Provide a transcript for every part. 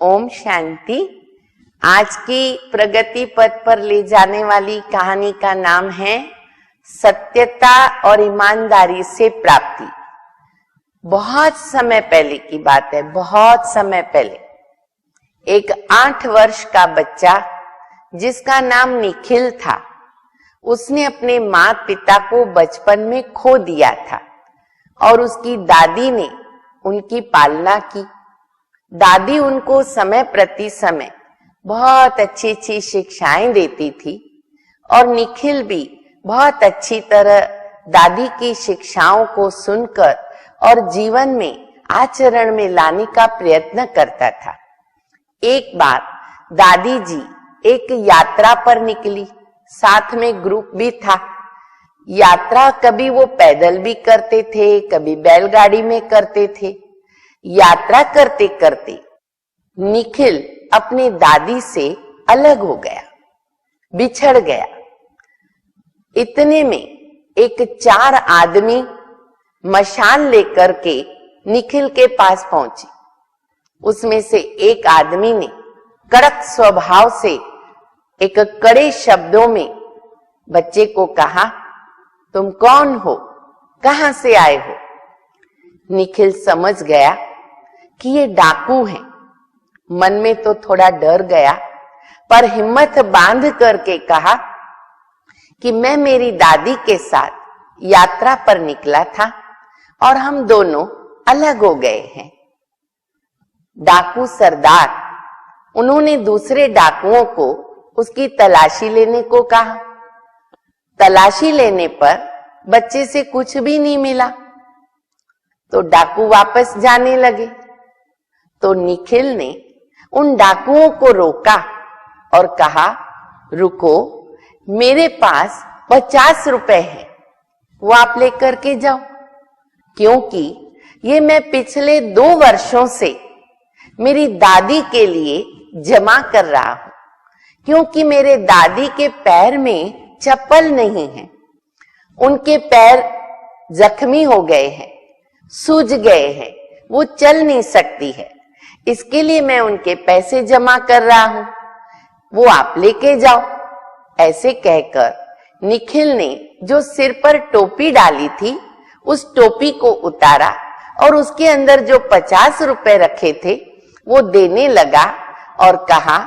ओम शांति। आज की प्रगति पथ पर ले जाने वाली कहानी का नाम है सत्यता और ईमानदारी से प्राप्ति। बहुत समय पहले की बात है, बहुत समय पहले एक 8 वर्ष का बच्चा जिसका नाम निखिल था, उसने अपने माता पिता को बचपन में खो दिया था और उसकी दादी ने उनकी पालना की। दादी उनको समय प्रति समय बहुत अच्छी अच्छी शिक्षाएं देती थी और निखिल भी बहुत अच्छी तरह दादी की शिक्षाओं को सुनकर और जीवन में आचरण में लाने का प्रयत्न करता था। एक बार दादी जी एक यात्रा पर निकली, साथ में ग्रुप भी था। यात्रा कभी वो पैदल भी करते थे, कभी बैलगाड़ी में करते थे। यात्रा करते करते निखिल अपने दादी से अलग हो गया, बिछड़ गया। इतने में एक 4 आदमी मशाल लेकर के निखिल के पास पहुंचे। उसमें से एक आदमी ने कड़क स्वभाव से एक कड़े शब्दों में बच्चे को कहा, तुम कौन हो, कहां से आए हो? निखिल समझ गया कि ये डाकू हैं। मन में तो थोड़ा डर गया, पर हिम्मत बांध करके कहा कि मैं मेरी दादी के साथ यात्रा पर निकला था और हम दोनों अलग हो गए हैं। डाकू सरदार, उन्होंने दूसरे डाकुओं को उसकी तलाशी लेने को कहा। तलाशी लेने पर बच्चे से कुछ भी नहीं मिला, तो डाकू वापस जाने लगे। तो निखिल ने उन डाकुओं को रोका और कहा, रुको, मेरे पास 50 रुपए हैं, वो आप लेकर के जाओ, क्योंकि ये मैं पिछले 2 वर्षों से मेरी दादी के लिए जमा कर रहा हूं, क्योंकि मेरे दादी के पैर में चप्पल नहीं है। उनके पैर जख्मी हो गए हैं, सूज गए हैं, वो चल नहीं सकती है। इसके लिए मैं उनके पैसे जमा कर रहा हूं, वो आप लेके जाओ। ऐसे कहकर निखिल ने जो सिर पर टोपी डाली थी, उस टोपी को उतारा और उसके अंदर जो 50 रुपए रखे थे वो देने लगा और कहा,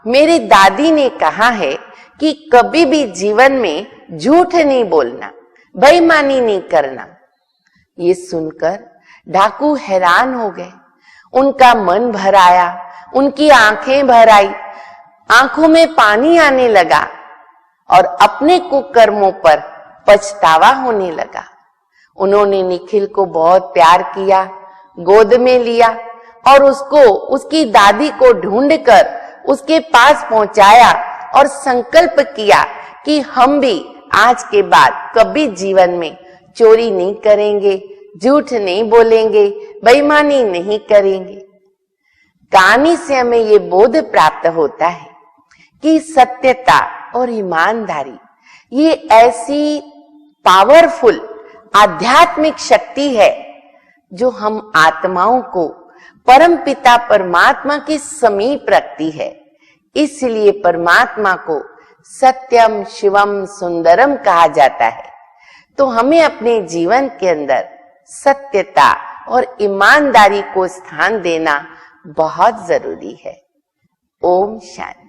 मेरी दादी ने कहा है कि कभी भी जीवन में झूठ नहीं बोलना, बेईमानी नहीं करना। ये सुनकर डाकू हैरान हो गए। उनका मन भर आया, उनकी आंखें भर आई, आंखों में पानी आने लगा और अपने कुकर्मों पर पछतावा होने लगा। उन्होंने निखिल को बहुत प्यार किया, गोद में लिया और उसको उसकी दादी को ढूंढकर उसके पास पहुंचाया और संकल्प किया कि हम भी आज के बाद कभी जीवन में चोरी नहीं करेंगे, झूठ नहीं बोलेंगे, बेईमानी नहीं करेंगे। कहानी से हमें ये बोध प्राप्त होता है कि सत्यता और ईमानदारी ये ऐसी पावरफुल आध्यात्मिक शक्ति है जो हम आत्माओं को परमपिता परमात्मा के समीप रखती है। इसलिए परमात्मा को सत्यम शिवम सुंदरम कहा जाता है। तो हमें अपने जीवन के अंदर सत्यता और ईमानदारी को स्थान देना बहुत जरूरी है। ओम शांति।